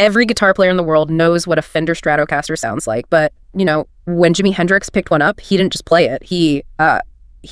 Every guitar player in the world knows what a Fender Stratocaster sounds like, but, you know, when Jimi Hendrix picked one up, he didn't just play it. He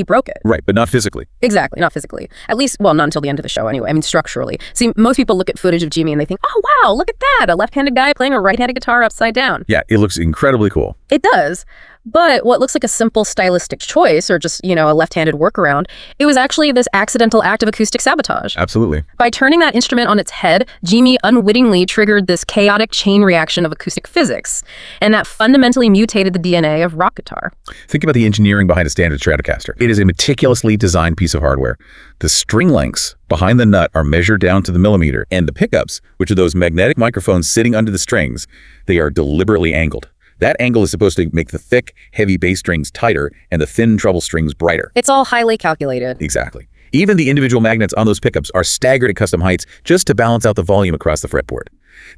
broke it. Right, but not physically. Exactly, not physically. At least, well, not until the end of the show anyway. I mean, structurally. See, most people look at footage of Jimi and they think, oh, wow, look at that. A left-handed guy playing a right-handed guitar upside down. Yeah, it looks incredibly cool. It does. But what looks like a simple stylistic choice or just, you know, a left-handed workaround, it was actually this accidental act of acoustic sabotage. Absolutely. By turning that instrument on its head, Jimi unwittingly triggered this chaotic chain reaction of acoustic physics, and that fundamentally mutated the DNA of rock guitar. Think about the engineering behind a standard Stratocaster. It is a meticulously designed piece of hardware. The string lengths behind the nut are measured down to the millimeter, and the pickups, which are those magnetic microphones sitting under the strings, they are deliberately angled. That angle is supposed to make the thick, heavy bass strings tighter and the thin treble strings brighter. It's all highly calculated. Exactly. Even the individual magnets on those pickups are staggered at custom heights just to balance out the volume across the fretboard.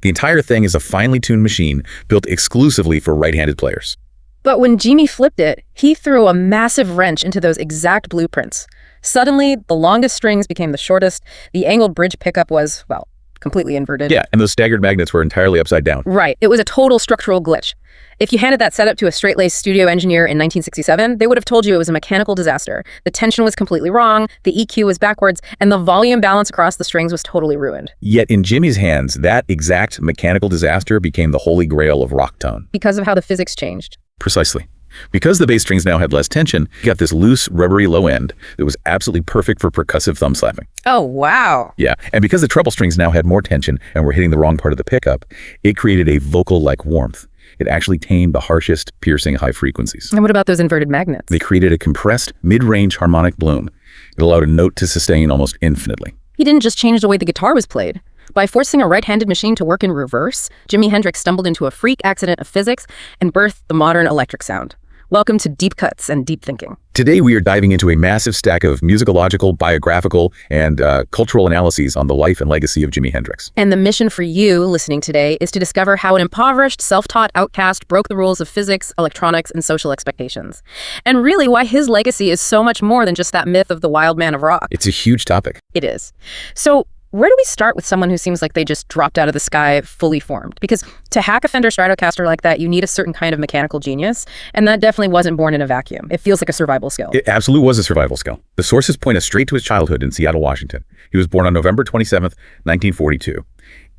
The entire thing is a finely tuned machine built exclusively for right-handed players. But when Jimi flipped it, he threw a massive wrench into those exact blueprints. Suddenly, the longest strings became the shortest. The angled bridge pickup was, well, completely inverted. Yeah, and those staggered magnets were entirely upside down. Right. It was a total structural glitch. If you handed that setup to a straight-laced studio engineer in 1967, they would have told you it was a mechanical disaster. The tension was completely wrong, the EQ was backwards, and the volume balance across the strings was totally ruined. Yet in Jimi's hands, that exact mechanical disaster became the holy grail of rock tone. Because of how the physics changed. Precisely. Because the bass strings now had less tension, you got this loose, rubbery low end that was absolutely perfect for percussive thumb slapping. Oh, wow. Yeah, and because the treble strings now had more tension and were hitting the wrong part of the pickup, it created a vocal-like warmth. It actually tamed the harshest, piercing high frequencies. And what about those inverted magnets? They created a compressed, mid-range harmonic bloom. It allowed a note to sustain almost infinitely. He didn't just change the way the guitar was played. By forcing a right-handed machine to work in reverse, Jimi Hendrix stumbled into a freak accident of physics and birthed the modern electric sound. Welcome to Deep Cuts and Deep Thinking. Today, we are diving into a massive stack of musicological, biographical, and cultural analyses on the life and legacy of Jimi Hendrix. And the mission for you listening today is to discover how an impoverished, self-taught outcast broke the rules of physics, electronics, and social expectations. And really why his legacy is so much more than just that myth of the wild man of rock. It's a huge topic. It is. So, where do we start with someone who seems like they just dropped out of the sky fully formed? Because to hack a Fender Stratocaster like that, you need a certain kind of mechanical genius, and that definitely wasn't born in a vacuum. It feels like a survival skill. It absolutely was a survival skill. The sources point us straight to his childhood in Seattle, Washington. He was born on November 27th, 1942.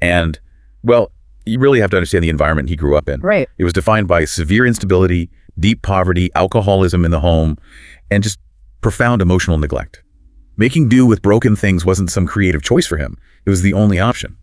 And, well, you really have to understand the environment he grew up in. Right. It was defined by severe instability, deep poverty, alcoholism in the home, and just profound emotional neglect. Making do with broken things wasn't some creative choice for him. It was the only option.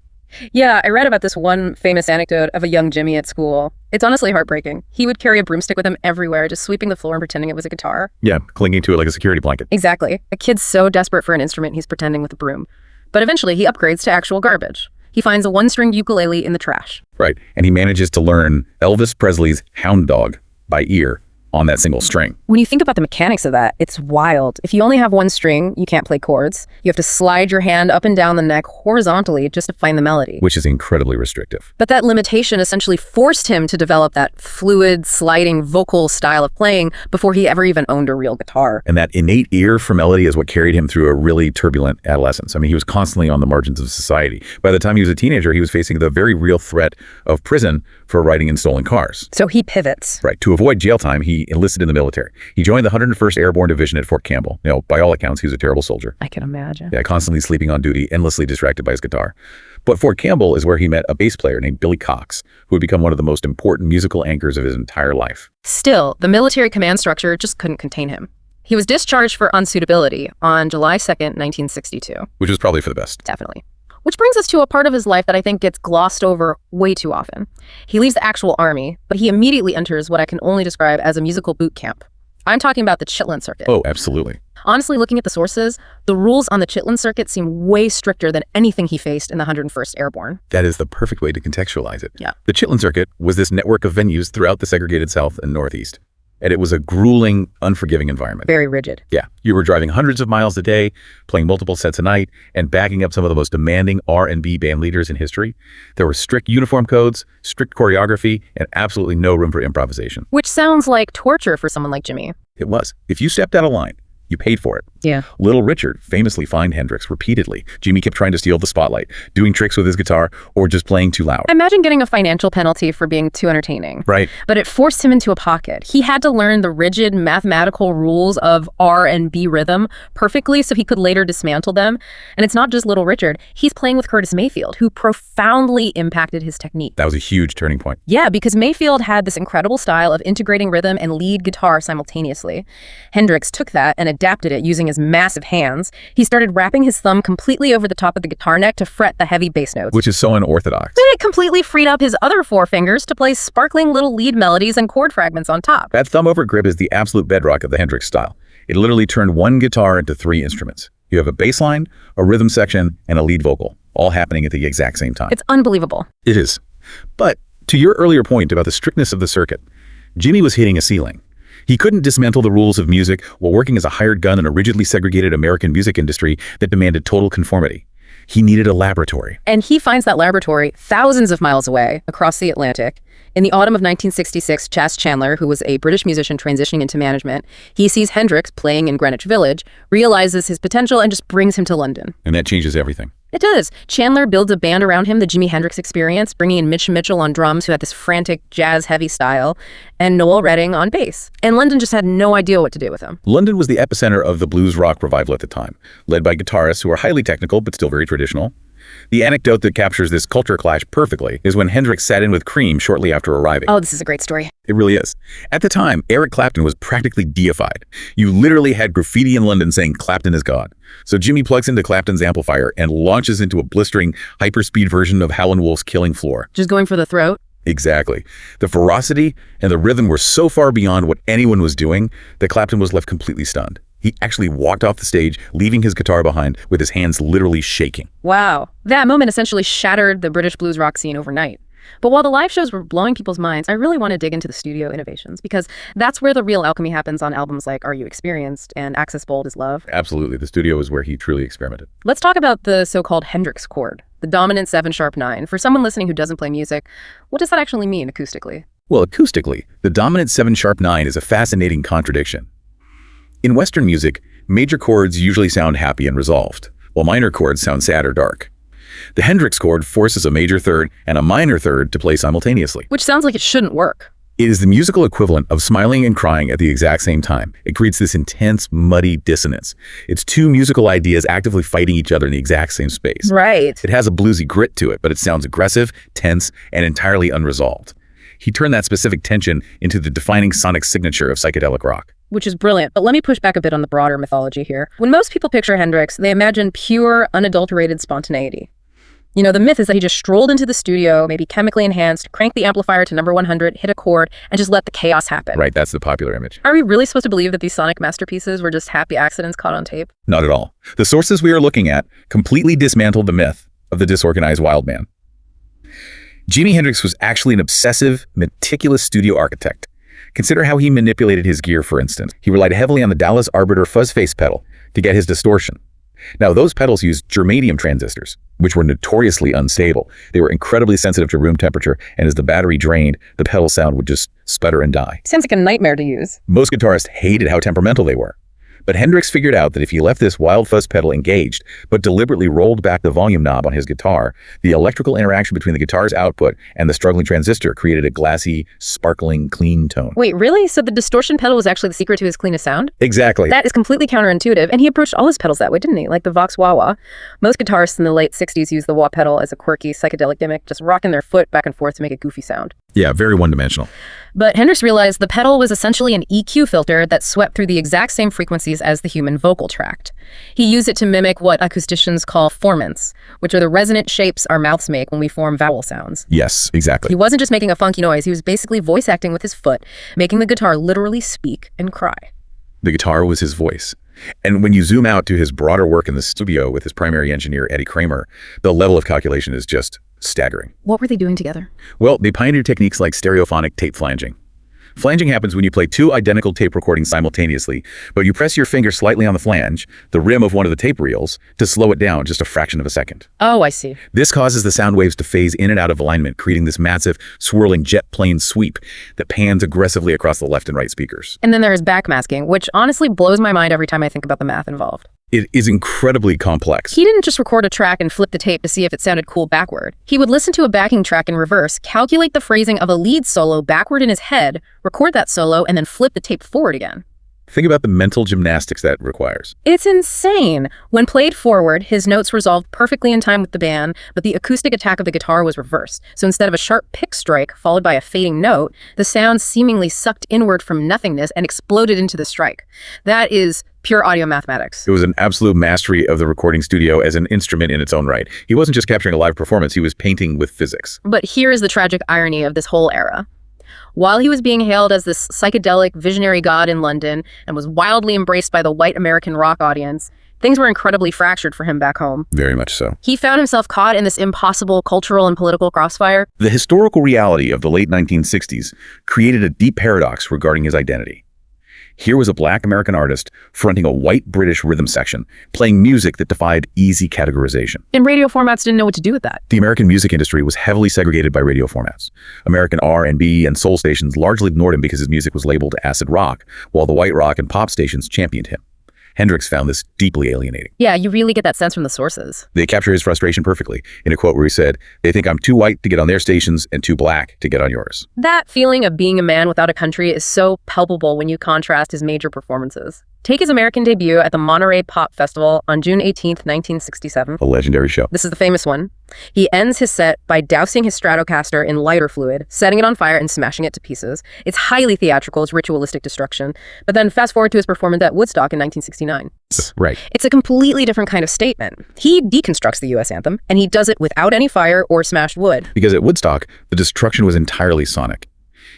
Yeah, I read about this one famous anecdote of a young Jimi at school. It's honestly heartbreaking. He would carry a broomstick with him everywhere, just sweeping the floor and pretending it was a guitar. Yeah, clinging to it like a security blanket. Exactly. A kid's so desperate for an instrument, he's pretending with a broom. But eventually, he upgrades to actual garbage. He finds a one-string ukulele in the trash. Right, and he manages to learn Elvis Presley's Hound Dog by ear on that single string. When you think about the mechanics of that, it's wild. If you only have one string, you can't play chords. You have to slide your hand up and down the neck horizontally just to find the melody. Which is incredibly restrictive. But that limitation essentially forced him to develop that fluid, sliding vocal style of playing before he ever even owned a real guitar. And that innate ear for melody is what carried him through a really turbulent adolescence. I mean, he was constantly on the margins of society. By the time he was a teenager, he was facing the very real threat of prison for riding in stolen cars. So he pivots. Right. To avoid jail time, he enlisted in the military. He joined the 101st Airborne Division at Fort Campbell. You know, by all accounts, he was a terrible soldier. I can imagine. Yeah, constantly sleeping on duty, endlessly distracted by his guitar. But Fort Campbell is where he met a bass player named Billy Cox, who would become one of the most important musical anchors of his entire life. Still, the military command structure just couldn't contain him. He was discharged for unsuitability on July 2nd, 1962. Which was probably for the best. Definitely. Which brings us to a part of his life that I think gets glossed over way too often. He leaves the actual army, but he immediately enters what I can only describe as a musical boot camp. I'm talking about the Chitlin circuit. Oh, absolutely. Honestly, looking at the sources, the rules on the Chitlin circuit seem way stricter than anything he faced in the 101st Airborne. That is the perfect way to contextualize it. Yeah. The Chitlin circuit was this network of venues throughout the segregated South and Northeast. And it was a grueling, unforgiving environment. Very rigid. Yeah. You were driving hundreds of miles a day, playing multiple sets a night, and backing up some of the most demanding R&B band leaders in history. There were strict uniform codes, strict choreography, and absolutely no room for improvisation. Which sounds like torture for someone like Jimi. It was. If you stepped out of line, you paid for it. Yeah. Little Richard famously fined Hendrix repeatedly. Jimi kept trying to steal the spotlight, doing tricks with his guitar, or just playing too loud. Imagine getting a financial penalty for being too entertaining. Right. But it forced him into a pocket. He had to learn the rigid mathematical rules of R and B rhythm perfectly so he could later dismantle them. And it's not just Little Richard. He's playing with Curtis Mayfield, who profoundly impacted his technique. That was a huge turning point. Yeah, because Mayfield had this incredible style of integrating rhythm and lead guitar simultaneously. Hendrix took that and adapted it using his massive hands. He started wrapping his thumb completely over the top of the guitar neck to fret the heavy bass notes. Which is so unorthodox. Then it completely freed up his other four fingers to play sparkling little lead melodies and chord fragments on top. That thumb over grip is the absolute bedrock of the Hendrix style. It literally turned one guitar into three instruments. You have a bass line, a rhythm section, and a lead vocal, all happening at the exact same time. It's unbelievable. It is. But to your earlier point about the strictness of the circuit, Jimi was hitting a ceiling. He couldn't dismantle the rules of music while working as a hired gun in a rigidly segregated American music industry that demanded total conformity. He needed a laboratory. And he finds that laboratory thousands of miles away across the Atlantic. In the autumn of 1966, Chas Chandler, who was a British musician transitioning into management, he sees Hendrix playing in Greenwich Village, realizes his potential, and just brings him to London. And that changes everything. It does. Chandler builds a band around him, the Jimi Hendrix Experience, bringing in Mitch Mitchell on drums, who had this frantic jazz-heavy style, and Noel Redding on bass. And London just had no idea what to do with him. London was the epicenter of the blues rock revival at the time, led by guitarists who were highly technical but still very traditional. The anecdote that captures this culture clash perfectly is when Hendrix sat in with Cream shortly after arriving. Oh, this is a great story. It really is. At the time, Eric Clapton was practically deified. You literally had graffiti in London saying Clapton is God. So Jimi plugs into Clapton's amplifier and launches into a blistering, hyperspeed version of Howlin' Wolf's Killing Floor. Just going for the throat? Exactly. The ferocity and the rhythm were so far beyond what anyone was doing that Clapton was left completely stunned. He actually walked off the stage, leaving his guitar behind with his hands literally shaking. Wow. That moment essentially shattered the British blues rock scene overnight. But while the live shows were blowing people's minds, I really want to dig into the studio innovations, because that's where the real alchemy happens on albums like Are You Experienced and Access Bold Is Love. Absolutely. The studio is where he truly experimented. Let's talk about the so-called Hendrix chord, the dominant 7-sharp 9. For someone listening who doesn't play music, what does that actually mean acoustically? Well, acoustically, the dominant 7-sharp 9 is a fascinating contradiction. In Western music, major chords usually sound happy and resolved, while minor chords sound sad or dark. The Hendrix chord forces a major third and a minor third to play simultaneously. Which sounds like it shouldn't work. It is the musical equivalent of smiling and crying at the exact same time. It creates this intense, muddy dissonance. It's two musical ideas actively fighting each other in the exact same space. Right. It has a bluesy grit to it, but it sounds aggressive, tense, and entirely unresolved. He turned that specific tension into the defining sonic signature of psychedelic rock. Which is brilliant, but let me push back a bit on the broader mythology here. When most people picture Hendrix, they imagine pure, unadulterated spontaneity. You know, the myth is that he just strolled into the studio, maybe chemically enhanced, cranked the amplifier to number 100, hit a chord, and just let the chaos happen. Right, that's the popular image. Are we really supposed to believe that these sonic masterpieces were just happy accidents caught on tape? Not at all. The sources we are looking at completely dismantled the myth of the disorganized wild man. Jimi Hendrix was actually an obsessive, meticulous studio architect. Consider how he manipulated his gear, for instance. He relied heavily on the Dallas Arbiter fuzz face pedal to get his distortion. Now, those pedals used germanium transistors, which were notoriously unstable. They were incredibly sensitive to room temperature, and as the battery drained, the pedal sound would just sputter and die. Sounds like a nightmare to use. Most guitarists hated how temperamental they were. But Hendrix figured out that if he left this wild fuzz pedal engaged, but deliberately rolled back the volume knob on his guitar, the electrical interaction between the guitar's output and the struggling transistor created a glassy, sparkling, clean tone. Wait, really? So the distortion pedal was actually the secret to his cleanest sound? Exactly. That is completely counterintuitive, and he approached all his pedals that way, didn't he? Like the Vox wah-wah. Most guitarists in the late 60s used the wah pedal as a quirky, psychedelic gimmick, just rocking their foot back and forth to make a goofy sound. Yeah, very one-dimensional. But Hendrix realized the pedal was essentially an EQ filter that swept through the exact same frequencies as the human vocal tract. He used it to mimic what acousticians call formants, which are the resonant shapes our mouths make when we form vowel sounds. Yes, exactly. He wasn't just making a funky noise, he was basically voice acting with his foot, making the guitar literally speak and cry. The guitar was his voice. And when you zoom out to his broader work in the studio with his primary engineer, Eddie Kramer, the level of calculation is just staggering. What were they doing together? Well, they pioneered techniques like stereophonic tape flanging. Flanging happens when you play two identical tape recordings simultaneously, but you press your finger slightly on the flange, the rim of one of the tape reels, to slow it down just a fraction of a second. Oh, I see. This causes the sound waves to phase in and out of alignment, creating this massive, swirling jet plane sweep that pans aggressively across the left and right speakers. And then there is backmasking, which honestly blows my mind every time I think about the math involved. It is incredibly complex. He didn't just record a track and flip the tape to see if it sounded cool backward. He would listen to a backing track in reverse, calculate the phrasing of a lead solo backward in his head, record that solo, and then flip the tape forward again. Think about the mental gymnastics that requires. It's insane. When played forward, his notes resolved perfectly in time with the band, but the acoustic attack of the guitar was reversed. So instead of a sharp pick strike followed by a fading note, the sound seemingly sucked inward from nothingness and exploded into the strike. That is pure audio mathematics. It was an absolute mastery of the recording studio as an instrument in its own right. He wasn't just capturing a live performance, he was painting with physics. But here is the tragic irony of this whole era. While he was being hailed as this psychedelic visionary god in London and was wildly embraced by the white American rock audience, things were incredibly fractured for him back home. Very much so. He found himself caught in this impossible cultural and political crossfire. The historical reality of the late 1960s created a deep paradox regarding his identity. Here was a black American artist fronting a white British rhythm section, playing music that defied easy categorization. And radio formats didn't know what to do with that. The American music industry was heavily segregated by radio formats. American R&B and soul stations largely ignored him because his music was labeled acid rock, while the white rock and pop stations championed him. Hendrix found this deeply alienating. Yeah, you really get that sense from the sources. They capture his frustration perfectly in a quote where he said, "They think I'm too white to get on their stations and too black to get on yours." That feeling of being a man without a country is so palpable when you contrast his major performances. Take his American debut at the Monterey Pop Festival on June 18th, 1967. A legendary show. This is the famous one. He ends his set by dousing his Stratocaster in lighter fluid, setting it on fire and smashing it to pieces. It's highly theatrical, it's ritualistic destruction. But then fast forward to his performance at Woodstock in 1969. Right. It's a completely different kind of statement. He deconstructs the U.S. anthem, and he does it without any fire or smashed wood. Because at Woodstock, the destruction was entirely sonic.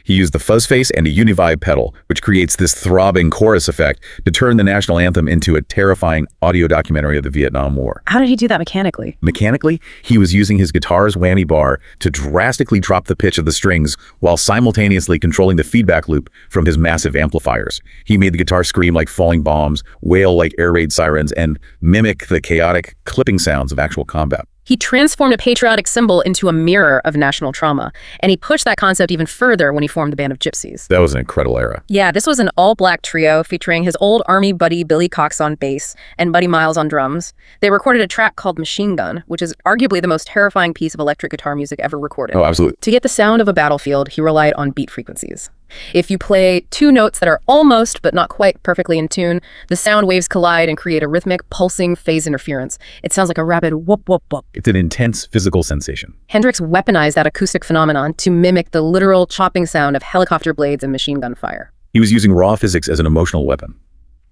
He used the fuzz face and a univibe pedal, which creates this throbbing chorus effect to turn the national anthem into a terrifying audio documentary of the Vietnam War. How did he do that mechanically? Mechanically, he was using his guitar's whammy bar to drastically drop the pitch of the strings while simultaneously controlling the feedback loop from his massive amplifiers. He made the guitar scream like falling bombs, wail like air raid sirens, and mimic the chaotic clipping sounds of actual combat. He transformed a patriotic symbol into a mirror of national trauma, and he pushed that concept even further when he formed the Band of Gypsies. That was an incredible era. Yeah, this was an all-black trio featuring his old Army buddy Billy Cox on bass and Buddy Miles on drums. They recorded a track called Machine Gun, which is arguably the most terrifying piece of electric guitar music ever recorded. Oh, absolutely. To get the sound of a battlefield, he relied on beat frequencies. If you play two notes that are almost but not quite perfectly in tune, the sound waves collide and create a rhythmic, pulsing phase interference. It sounds like a rapid whoop, whoop, whoop. It's an intense physical sensation. Hendrix weaponized that acoustic phenomenon to mimic the literal chopping sound of helicopter blades and machine gun fire. He was using raw physics as an emotional weapon.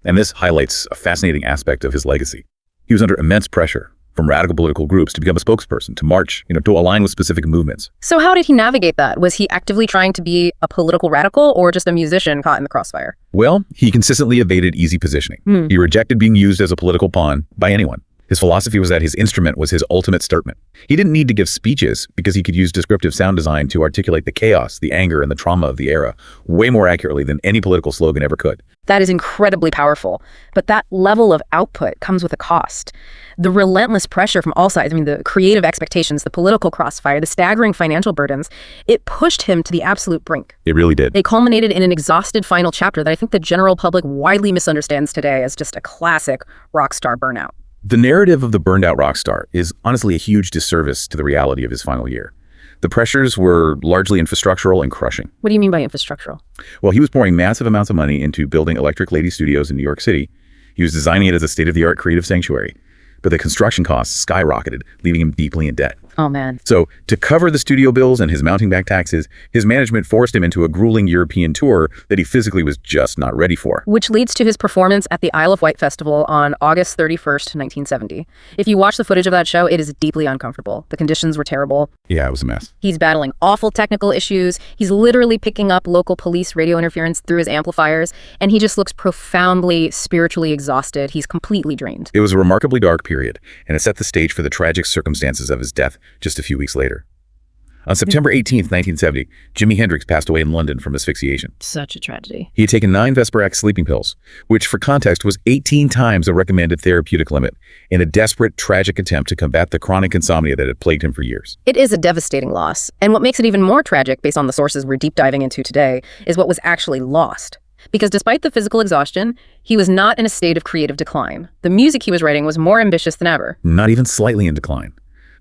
And this highlights a fascinating aspect of his legacy. He was under immense pressure from radical political groups to become a spokesperson, to march, to align with specific movements. So how did he navigate that? Was he actively trying to be a political radical or just a musician caught in the crossfire? Well, he consistently evaded easy positioning. He rejected being used as a political pawn by anyone. His philosophy was that his instrument was his ultimate statement. He didn't need to give speeches because he could use descriptive sound design to articulate the chaos, the anger, and the trauma of the era way more accurately than any political slogan ever could. That is incredibly powerful, but that level of output comes with a cost. The relentless pressure from all sides, the creative expectations, the political crossfire, the staggering financial burdens, it pushed him to the absolute brink. It really did. It culminated in an exhausted final chapter that I think the general public widely misunderstands today as just a classic rock star burnout. The narrative of the burned out rock star is honestly a huge disservice to the reality of his final year. The pressures were largely infrastructural and crushing. What do you mean by infrastructural? Well, he was pouring massive amounts of money into building Electric Lady Studios in New York City. He was designing it as a state-of-the-art creative sanctuary. But the construction costs skyrocketed, leaving him deeply in debt. Oh, man. So to cover the studio bills and his mounting back taxes, his management forced him into a grueling European tour that he physically was just not ready for. Which leads to his performance at the Isle of Wight Festival on August 31st, 1970. If you watch the footage of that show, it is deeply uncomfortable. The conditions were terrible. Yeah, it was a mess. He's battling awful technical issues. He's literally picking up local police radio interference through his amplifiers, and he just looks profoundly spiritually exhausted. He's completely drained. It was a remarkably dark period, and it set the stage for the tragic circumstances of his death just a few weeks later. On September 18th, 1970, Jimi Hendrix passed away in London from asphyxiation. Such a tragedy. He had taken 9 Vesperax sleeping pills, which for context was 18 times the recommended therapeutic limit, in a desperate, tragic attempt to combat the chronic insomnia that had plagued him for years. It is a devastating loss, and what makes it even more tragic, based on the sources we're deep diving into today, is what was actually lost. Because despite the physical exhaustion, he was not in a state of creative decline. The music he was writing was more ambitious than ever. Not even slightly in decline.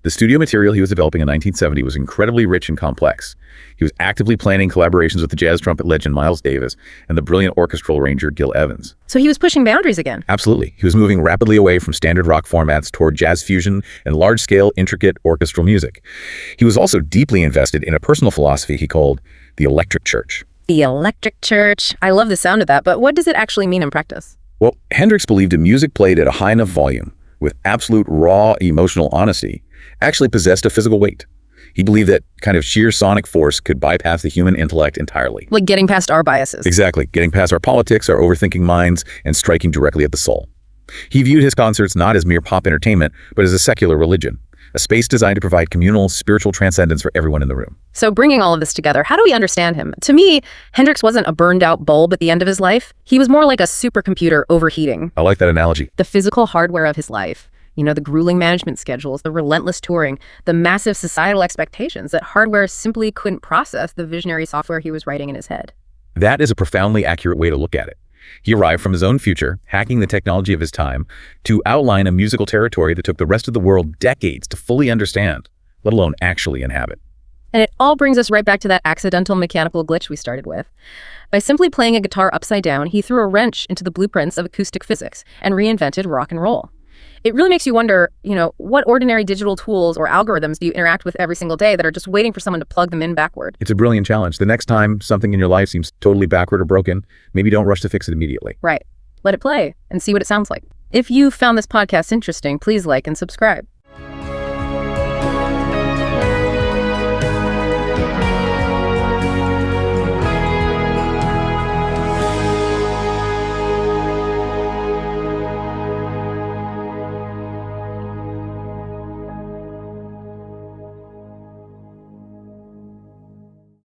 The studio material he was developing in 1970 was incredibly rich and complex. He was actively planning collaborations with the jazz trumpet legend Miles Davis and the brilliant orchestral arranger Gil Evans. So he was pushing boundaries again. Absolutely. He was moving rapidly away from standard rock formats toward jazz fusion and large-scale, intricate orchestral music. He was also deeply invested in a personal philosophy he called the Electric Church. The Electric Church. I love the sound of that, but what does it actually mean in practice? Well, Hendrix believed a music played at a high enough volume, with absolute raw emotional honesty, actually possessed a physical weight. He believed that kind of sheer sonic force could bypass the human intellect entirely. Like getting past our biases. Exactly, getting past our politics, our overthinking minds, and striking directly at the soul. He viewed his concerts not as mere pop entertainment, but as a secular religion, a space designed to provide communal, spiritual transcendence for everyone in the room. So bringing all of this together, how do we understand him? To me, Hendrix wasn't a burned-out bulb at the end of his life. He was more like a supercomputer overheating. I like that analogy. The physical hardware of his life. You know, the grueling management schedules, the relentless touring, the massive societal expectations that hardware simply couldn't process the visionary software he was writing in his head. That is a profoundly accurate way to look at it. He arrived from his own future, hacking the technology of his time, to outline a musical territory that took the rest of the world decades to fully understand, let alone actually inhabit. And it all brings us right back to that accidental mechanical glitch we started with. By simply playing a guitar upside down, he threw a wrench into the blueprints of acoustic physics and reinvented rock and roll. It really makes you wonder, what ordinary digital tools or algorithms do you interact with every single day that are just waiting for someone to plug them in backward? It's a brilliant challenge. The next time something in your life seems totally backward or broken, maybe don't rush to fix it immediately. Right. Let it play and see what it sounds like. If you found this podcast interesting, please like and subscribe.